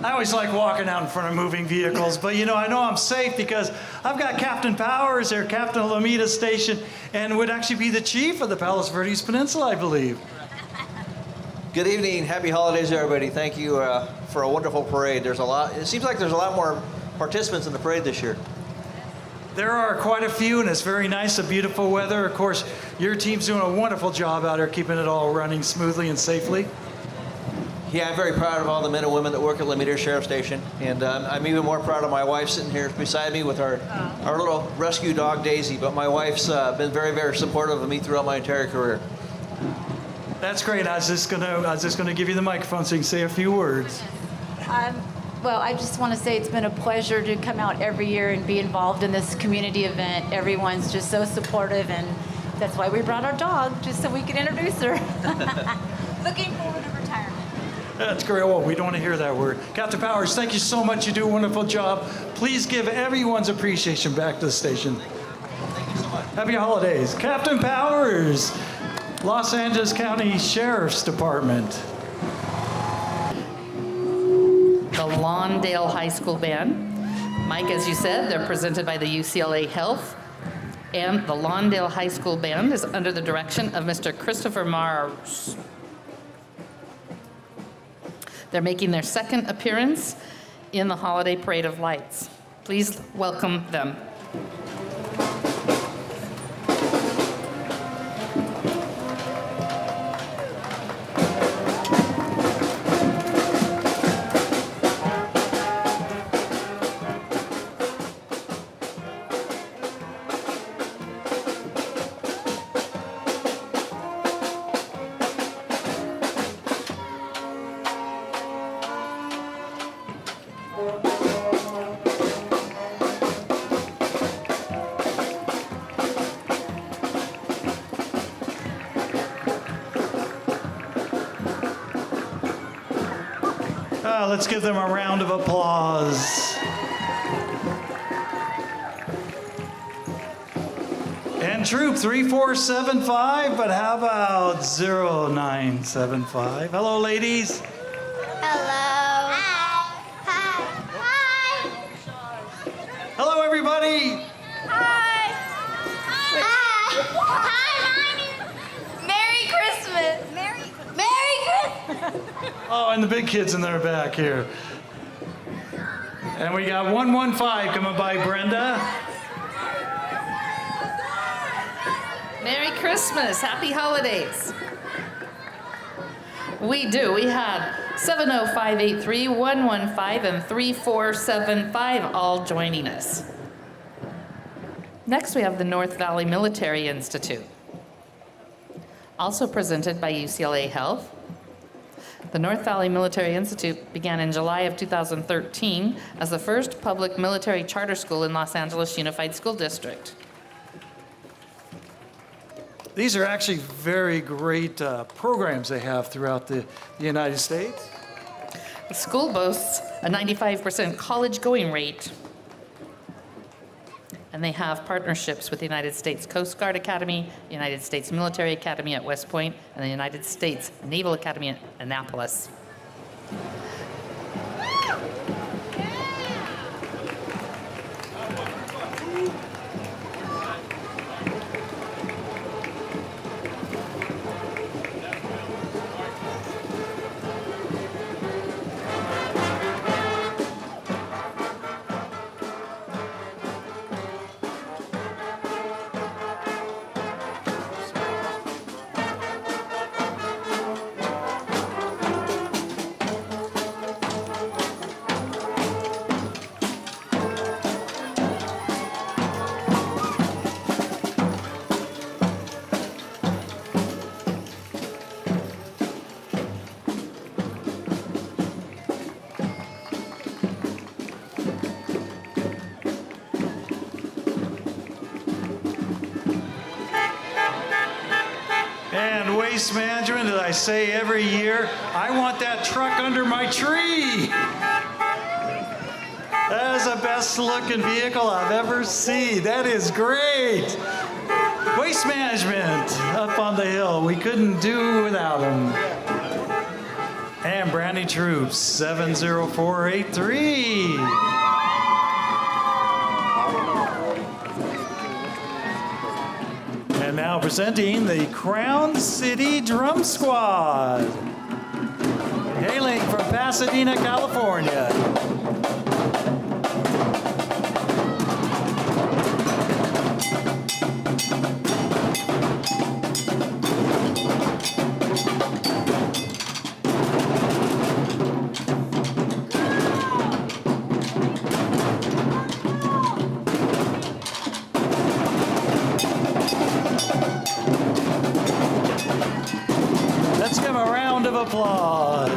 I always like walking out in front of moving vehicles, but I know I'm safe because I've got Captain Powers here, Captain of Lomita Station, and would actually be the chief of the Palos Verdes Peninsula, I believe. Good evening. Happy holidays, everybody. Thank you for a wonderful parade. It seems like there's a lot more participants in the parade this year. There are quite a few, and it's very nice, the beautiful weather. Of course, your team's doing a wonderful job out there keeping it all running smoothly and safely. Yeah, I'm very proud of all the men and women that work at Lomita Sheriff Station, and I'm even more proud of my wife sitting here beside me with our little rescue dog, Daisy. But my wife's been very, very supportive of me throughout my entire career. That's great. I was just gonna give you the microphone so you can say a few words. Well, I just want to say it's been a pleasure to come out every year and be involved in this community event. Everyone's just so supportive, and that's why we brought our dog, just so we could introduce her. Looking forward to retirement. That's great. Oh, we don't want to hear that word. Captain Powers, thank you so much. You do a wonderful job. Please give everyone's appreciation back to the station. Thank you so much. Happy holidays. Captain Powers, Los Angeles County Sheriff's Department. The Lawndale High School Band. Mike, as you said, they're presented by the UCLA Health. And the Lawndale High School Band is under the direction of Mr. Christopher Mars. They're making their second appearance in the Holiday Parade of Lights. Please welcome them. Let's give them a round of applause. And troop 3475, but how about 0975? Hello, ladies. Hello. Hi. Hi. Hello, everybody. Hi. Merry Christmas. Merry Christmas. Oh, and the big kids in their back here. And we got 115 coming by, Brenda. Merry Christmas, happy holidays. We do, we had 70583, 115, and 3475 all joining us. Next we have the North Valley Military Institute, also presented by UCLA Health. The North Valley Military Institute began in July of 2013 as the first public military charter school in Los Angeles Unified School District. These are actually very great programs they have throughout the United States. The school boasts a 95% college going rate, and they have partnerships with the United States Coast Guard Academy, the United States Military Academy at West Point, and the United States Naval Academy at Annapolis. Waste management, as I say every year, I want that truck under my tree. That is the best looking vehicle I've ever seen. That is great. Waste management up on the hill. We couldn't do without them. And brand new troops, 70483. And now presenting the Crown City Drum Squad, hailing from Pasadena, California. Let's give a round of applause.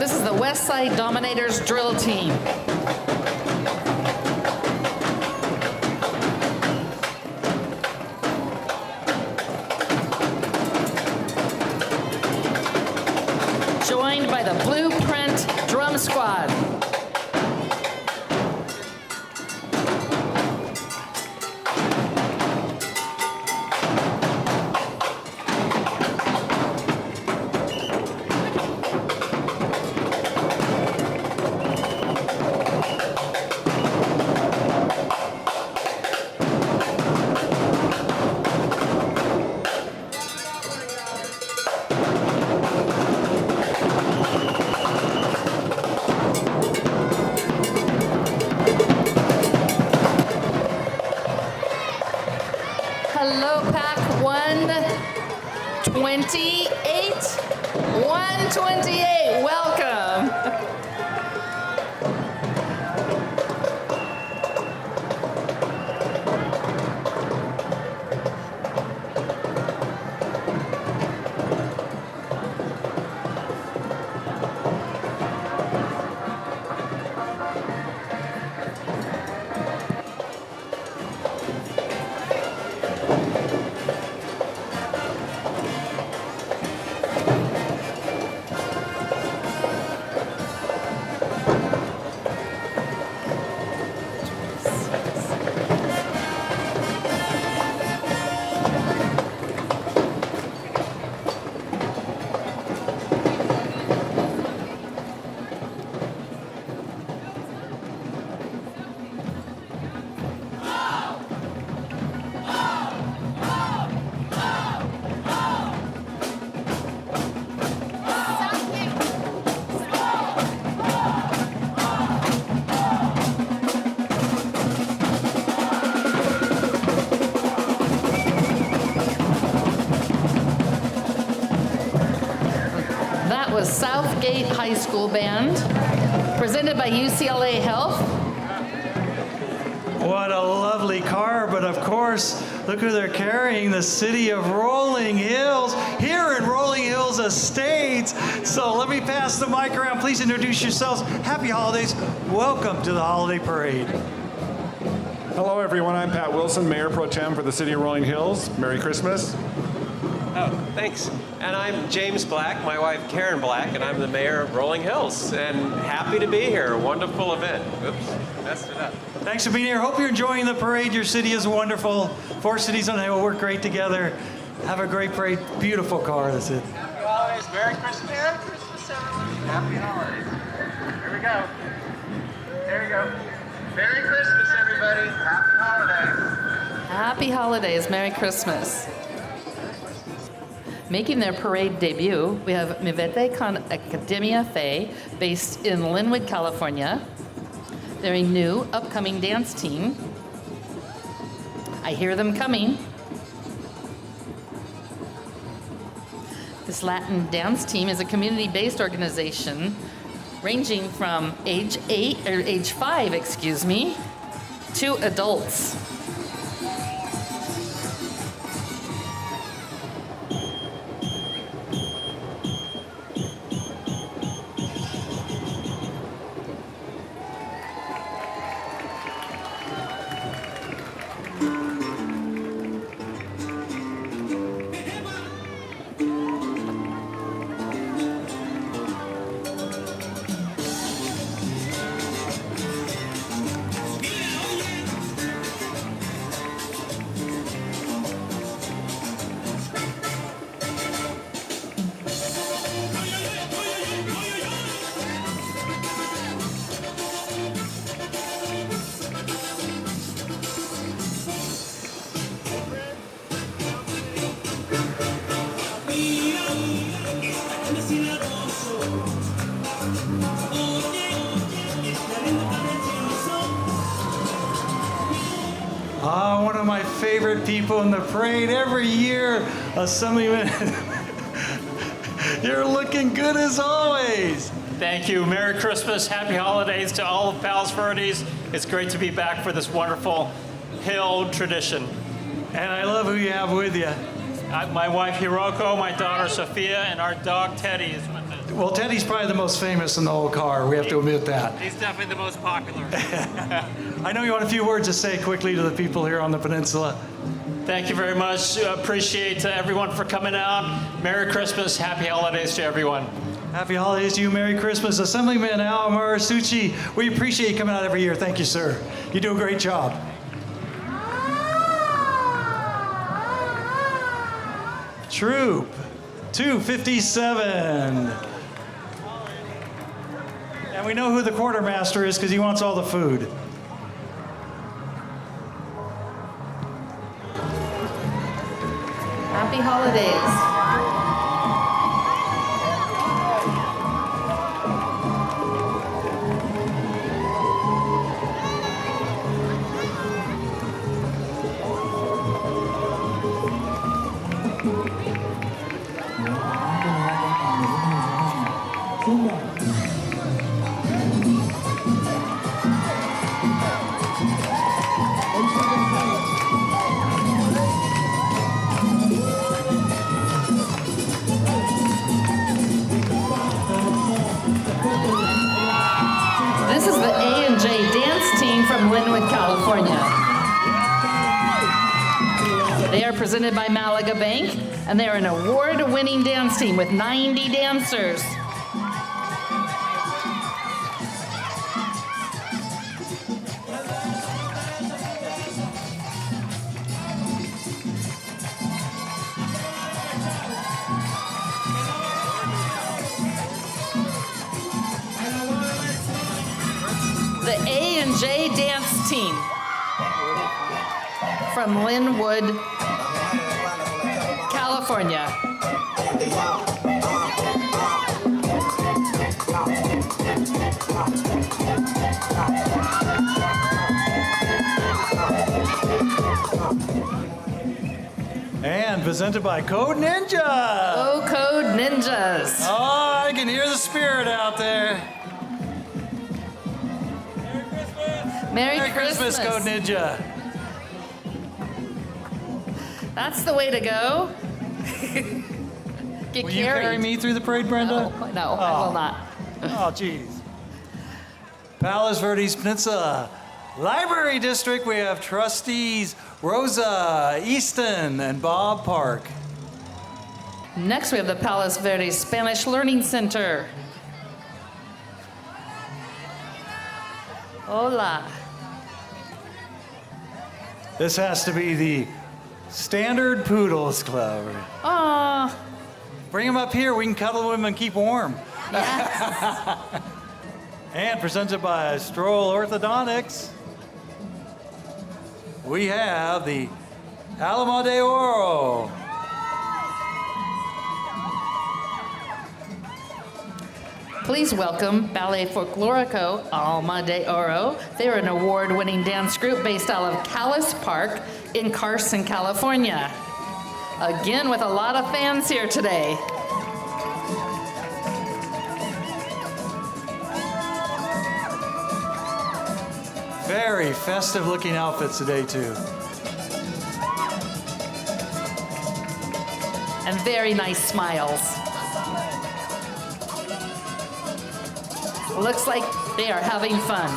This is the West Side Dominators drill team. Joined by the Blueprint Drum Squad. Hello, Pack 128. 128, welcome. That was Southgate High School Band, presented by UCLA Health. What a lovely car, but of course, look who they're carrying, the city of Rolling Hills, here in Rolling Hills Estates. So let me pass the mic around. Please introduce yourselves. Happy holidays. Welcome to the holiday parade. Hello, everyone. I'm Pat Wilson, Mayor Pro Tem for the City of Rolling Hills. Merry Christmas. Oh, thanks. And I'm James Black, my wife Karen Black, and I'm the mayor of Rolling Hills. And happy to be here. Wonderful event. Oops, messed it up. Thanks for being here. Hope you're enjoying the parade. Your city is wonderful. 4 cities on the hill work great together. Have a great parade. Beautiful car. That's it. Happy holidays. Merry Christmas. Merry Christmas, everyone. Happy holidays. Here we go. There we go. Merry Christmas, everybody. Happy holidays. Happy holidays. Merry Christmas. Making their parade debut, we have Mi Vete Con Academia Fe, based in Linwood, California. They're a new, upcoming dance team. I hear them coming. This Latin dance team is a community-based organization ranging from age 5, to adults. One of my favorite people in the parade every year. You're looking good as always. Thank you. Merry Christmas. Happy holidays to all of Palos Verdes. It's great to be back for this wonderful hill tradition. And I love who you have with you. My wife Hiroko, my daughter Sophia, and our dog Teddy is with us. Well, Teddy's probably the most famous in the whole car. We have to admit that. He's definitely the most popular. I know you want a few words to say quickly to the people here on the peninsula. Thank you very much. Appreciate everyone for coming out. Merry Christmas. Happy holidays to everyone. Happy holidays to you. Merry Christmas. Assemblyman Al Marasucci, we appreciate you coming out every year. Thank you, sir. You do a great job. Troop 257. And we know who the quartermaster is because he wants all the food. Happy holidays. This is the A&J dance team from Linwood, California. They are presented by Malaga Bank, and they are an award-winning dance team with 90 dancers. The A&J dance team from Linwood, California. And presented by Code Ninja. Oh, Code Ninjas. Oh, I can hear the spirit out there. Merry Christmas, Code Ninja. That's the way to go. Get Will you carry me through the parade, Brenda? No, I will not. Oh, geez. Palos, Verdes, Peninsula. Library District, we have trustees Rosa, Easton, and Bob Park. Next, we have the Palos Verdes Spanish Learning Center. Hola. This has to be the Standard Poodles Club. Aw. Bring them up here. We can cuddle them and keep warm. Yes. And presented by Stroll Orthodontics, we have the Alamo de Oro. Please welcome Ballet Folklorico Alma de Oro. They're an award-winning dance group based out of Callis Park in Carson, California. Again, with a lot of fans here today. Very festive looking outfits today, too. And very nice smiles. Looks like they are having fun.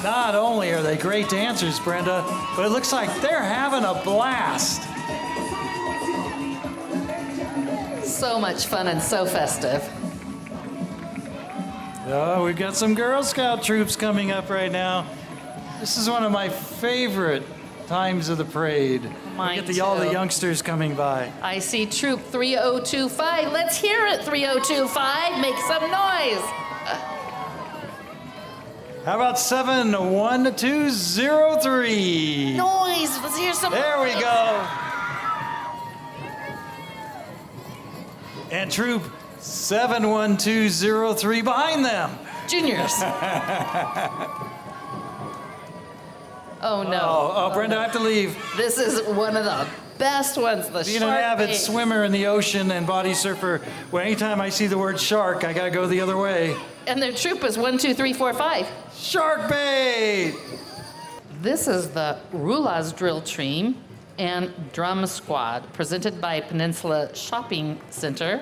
Not only are they great dancers, Brenda, but it looks like they're having a blast. So much fun and so festive. Oh, we've got some Girl Scout troops coming up right now. This is one of my favorite times of the parade. Mine We get all the too. youngsters coming by. I see Troop 3025. Let's hear it, 3025. Make some noise. How about 71203? Noise. Let's hear some. There we noise. go. And troop 71203 behind them. Juniors. Oh no. Oh, Brenda, I have to leave. This is one of the best ones. The Being shark an avid bait. swimmer in the ocean and body surfer, well, anytime I see the word shark, I gotta go the other way. And their troop is 1, 2, 3, 4, 5. Shark bait! This is the Rulaz Drill Team and Drum Squad, presented by Peninsula Shopping Center.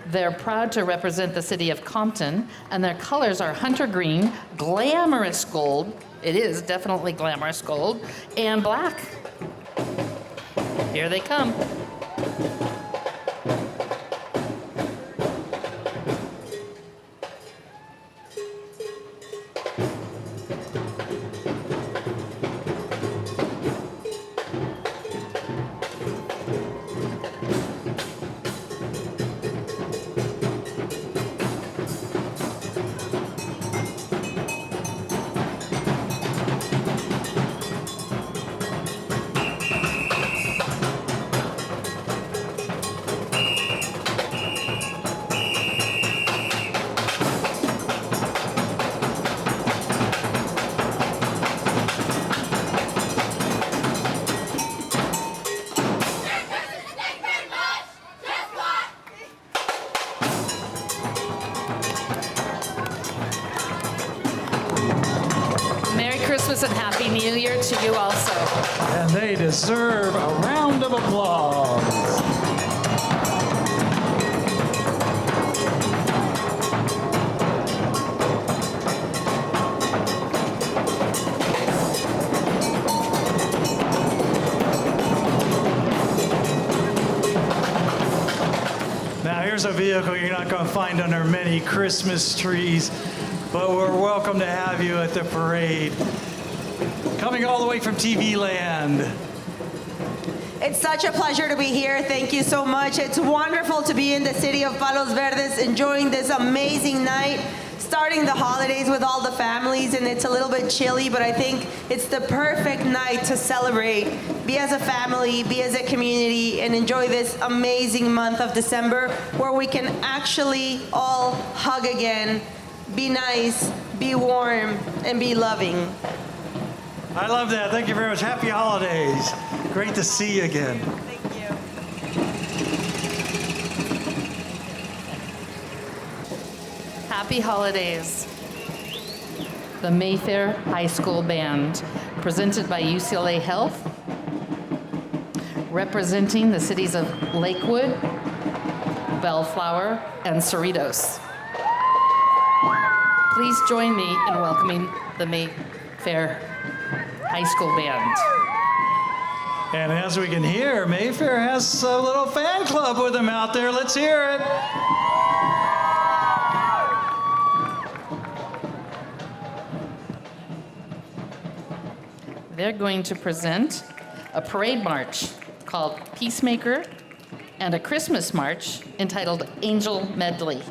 They're proud to represent the city of Compton, and their colors are hunter green, glamorous gold. It is definitely glamorous gold, and black. Here they come. Christmas and Happy New Year to you also. And they deserve a round of applause. Now here's a vehicle you're not going to find under many Christmas trees, but we're welcome to have you at the parade. Coming all the way from TV land. It's such a pleasure to be here. Thank you so much. It's wonderful to be in the city of Palos Verdes, enjoying this amazing night, starting the holidays with all the families, and it's a little bit chilly, but I think it's the perfect night to celebrate, be as a family, be as a community, and enjoy this amazing month of December where we can actually all hug again, be nice, be warm, and be loving. I love that. Thank you very much. Happy holidays. Great to see you again. Thank you. Happy holidays. The Mayfair High School Band, presented by UCLA Health, representing the cities of Lakewood, Bellflower, and Cerritos. Please join me in welcoming the Mayfair High School Band. And as we can hear, Mayfair has a little fan club with them out there. Let's hear it. They're going to present a parade march called Peacemaker and a Christmas march entitled Angel Medley.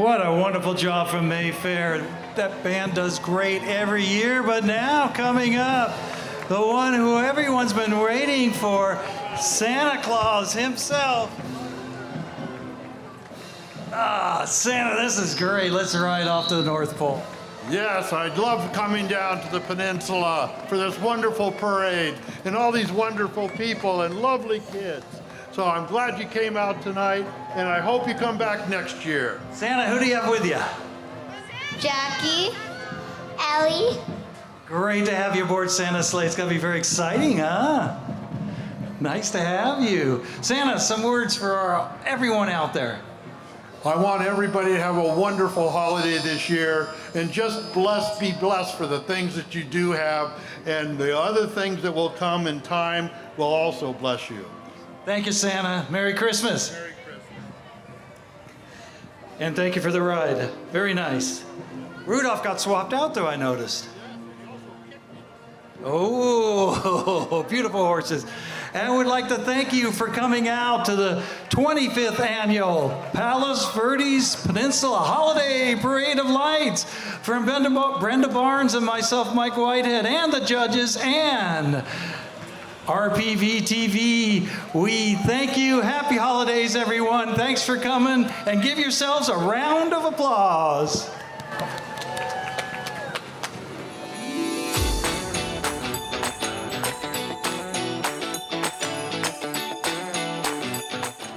What a wonderful job from Mayfair. That band does great every year, but now coming up, the one who everyone's been waiting for, Santa Claus himself. Santa, this is great. Let's ride off to the North Pole. Yes, I love coming down to the peninsula for this wonderful parade and all these wonderful people and lovely kids. So I'm glad you came out tonight, and I hope you come back next year. Santa, who do you have with you? Jackie, Ellie. Great to have you aboard Santa's sleigh. It's going to be very exciting, huh? Nice to have you. Santa, some words for everyone out there. I want everybody to have a wonderful holiday this year, and just be blessed for the things that you do have, and the other things that will come in time will also bless you. Thank you, Santa. Merry Christmas. Merry Christmas. And thank you for the ride. Very nice. Rudolph got swapped out, though, I noticed. Oh, beautiful horses. And I would like to thank you for coming out to the 25th annual Palos, Verdes, Peninsula Holiday Parade of Lights from Brenda Barnes and myself, Mike Whitehead, and the judges and RPV TV. We thank you. Happy holidays, everyone. Thanks for coming, and give yourselves a round of applause.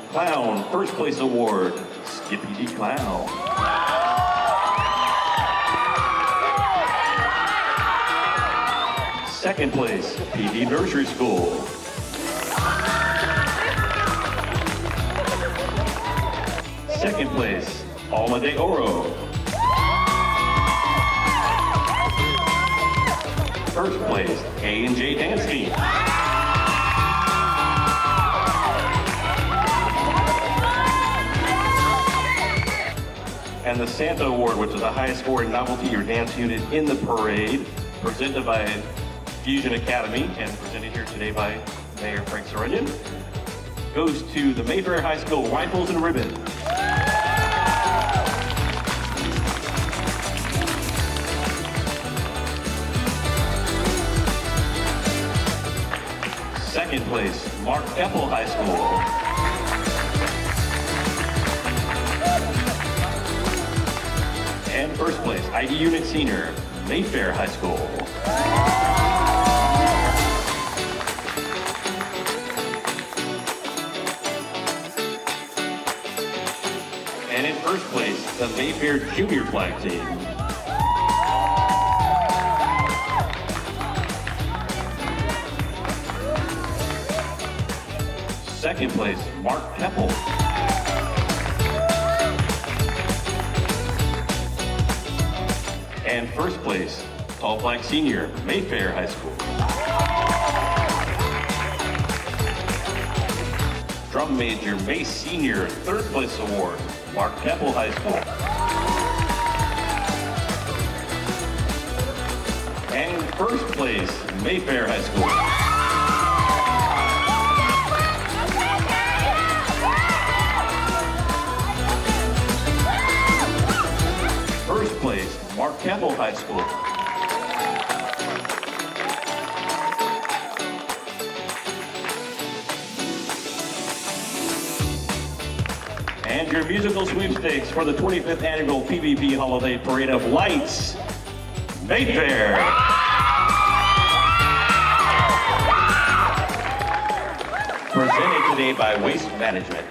Clown First Place Award, Skippy D. Clown. Second place, PD Nursery School. Second place, Alma de Oro. First place, A&J Dance Team. And the Santa Award, which is the highest scoring novelty or dance unit in the parade, presented by Fusion Academy and presented here today by Mayor Frank Sorenian, goes to the Mayfair High School Rifles and Ribbon. Second place, Mark Keppel High School. And first place, ID Unit Senior, Mayfair High School. And in first place, the Mayfair Junior Flag Team. Second place, Mark Keppel. And first place, Tall Flag Senior, Mayfair High School. Drum Major, May Senior, third place award, Mark Keppel High School. And first place, Mayfair High School. First place, Mark Keppel High School. And your musical sweepstakes for the 25th annual PVP Holiday Parade of Lights, Mayfair. Presented today by Waste Management.